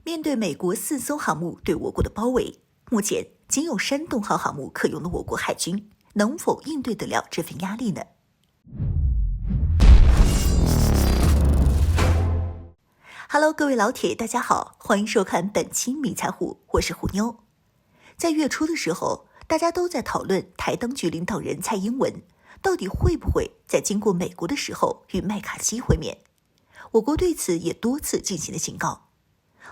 面对美国4艘航母对我国的包围，目前仅有山东号航母可用的我国海军能否应对得了这份压力呢？Hello， 各位老铁，大家好，欢迎收看本期迷彩虎，我是虎妞。在月初的时候，大家都在讨论台当局领导人蔡英文到底会不会在经过美国的时候与麦卡锡会面。我国对此也多次进行了警告。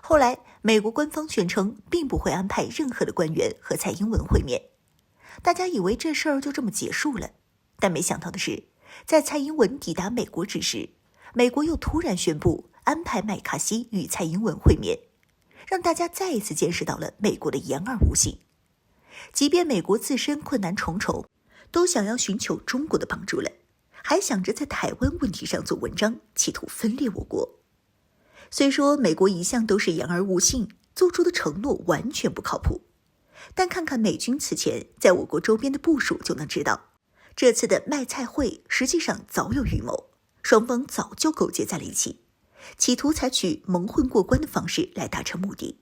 后来，美国官方宣称并不会安排任何的官员和蔡英文会面。大家以为这事儿就这么结束了，但没想到的是，在蔡英文抵达美国之时，美国又突然宣布安排麦卡锡与蔡英文会面，让大家再一次见识到了美国的言而无信。即便美国自身困难重重，都想要寻求中国的帮助了，还想着在台湾问题上做文章，企图分裂我国。虽说美国一向都是言而无信，做出的承诺完全不靠谱，但看看美军此前在我国周边的部署就能知道，这次的麦蔡会实际上早有预谋，双方早就勾结在了一起，企图采取蒙混过关的方式来达成目的。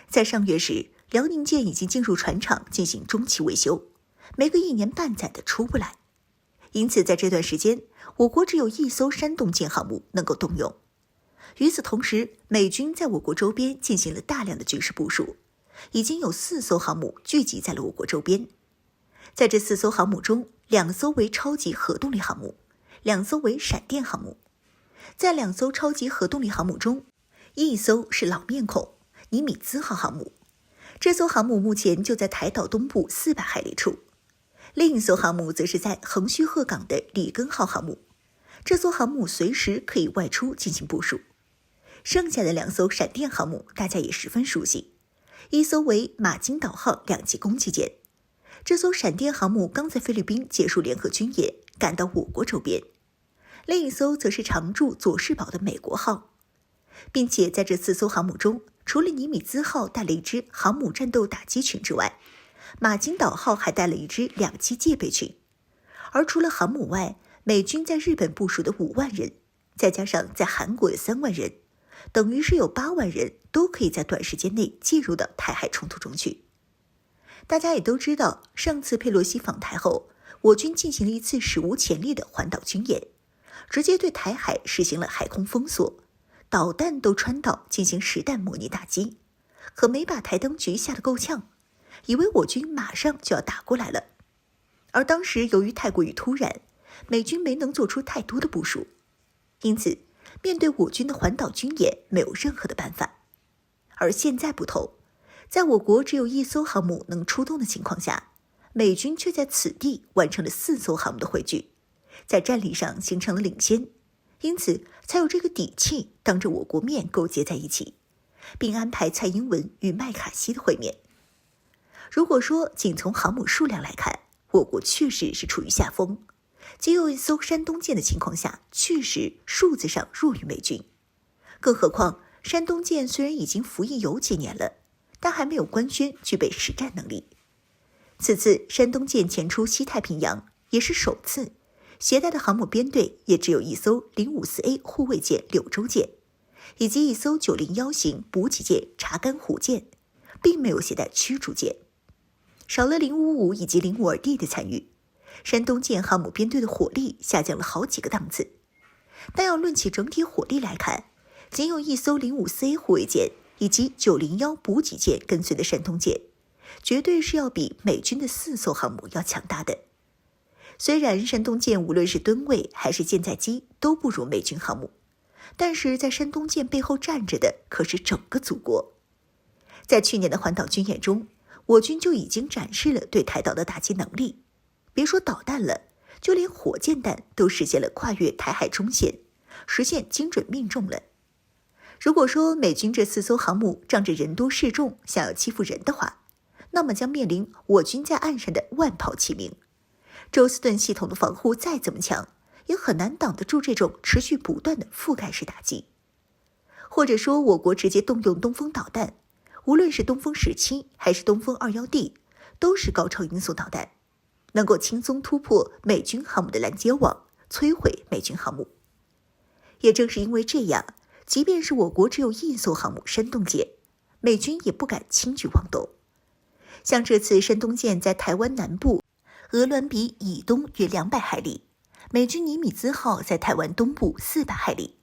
在上月时，辽宁舰已经进入船厂进行中期维修，没个1年半载的出不来。因此在这段时间，我国只有1艘山东舰航母能够动用。与此同时，美军在我国周边进行了大量的军事部署，已经有4艘航母聚集在了我国周边。在这4艘航母中，2艘为超级核动力航母，2艘为闪电航母。在2艘超级核动力航母中，1艘是老面孔尼米兹号航母，这艘航母目前就在台岛东部400海里处。另一艘航母则是在横须贺港的里根号航母，这艘航母随时可以外出进行部署。剩下的2艘闪电航母大家也十分熟悉，一艘为马金岛号2级攻击舰，这艘闪电航母刚在菲律宾结束联合军演，赶到我国周边。另一艘则是常驻佐世保的美国号，并且在这4艘航母中，除了尼米兹号带了一支航母战斗打击群之外，马金岛号还带了一支2栖戒备群。而除了航母外，美军在日本部署的5万人，再加上在韩国的3万人，等于是有8万人都可以在短时间内介入到台海冲突中去。大家也都知道，上次佩洛西访台后，我军进行了一次史无前例的环岛军演，直接对台海实行了海空封锁，导弹都穿岛进行实弹模拟打击，可没把台当局吓得够呛，以为我军马上就要打过来了。而当时由于太过于突然，美军没能做出太多的部署，因此面对我军的环岛军演没有任何的办法。而现在不同，在我国只有1艘航母能出动的情况下，美军却在此地完成了4艘航母的汇聚，在战力上形成了领先，因此才有这个底气当着我国面勾结在一起，并安排蔡英文与麦卡锡的会面。如果说仅从航母数量来看，我国确实是处于下风，仅有1艘山东舰的情况下，确实数字上弱于美军。更何况山东舰虽然已经服役有几年了，但还没有官宣具备实战能力。此次山东舰前出西太平洋也是首次，携带的航母编队也只有1艘054A 护卫舰柳州舰，以及1艘901型补给舰查干湖舰，并没有携带驱逐舰，少了055以及052D 的参与。山东舰航母编队的火力下降了好几个档次，但要论起整体火力来看，仅有1艘054A 护卫舰以及901补给舰跟随的山东舰，绝对是要比美军的4艘航母要强大的。虽然山东舰无论是吨位还是舰载机都不如美军航母，但是在山东舰背后站着的可是整个祖国。在去年的环岛军演中，我军就已经展示了对台岛的打击能力，别说导弹了，就连火箭弹都实现了跨越台海中线，实现精准命中了。如果说美军这4艘航母仗着人多势众想要欺负人的话，那么将面临我军在岸上的万炮齐鸣。宙斯盾系统的防护再怎么强，也很难挡得住这种持续不断的覆盖式打击。或者说我国直接动用东风导弹，无论是东风17还是东风21D，都是高超音速导弹，能够轻松突破美军航母的拦截网，摧毁美军航母。也正是因为这样，即便是我国只有一艘航母山东舰，美军也不敢轻举妄动。像这次山东舰在台湾南部鹅銮鼻以东约200海里，美军尼米兹号在台湾东部400海里，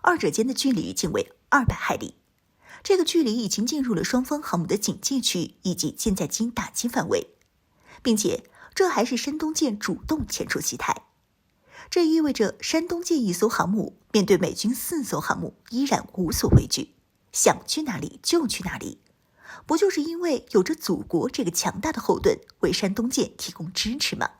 二者间的距离仅为200海里。这个距离已经进入了双方航母的警戒区以及舰载机打击范围，并且这还是山东舰主动前出西台。这意味着山东舰一艘航母面对美军4艘航母依然无所畏惧，想去哪里就去哪里。不就是因为有着祖国这个强大的后盾为山东舰提供支持吗？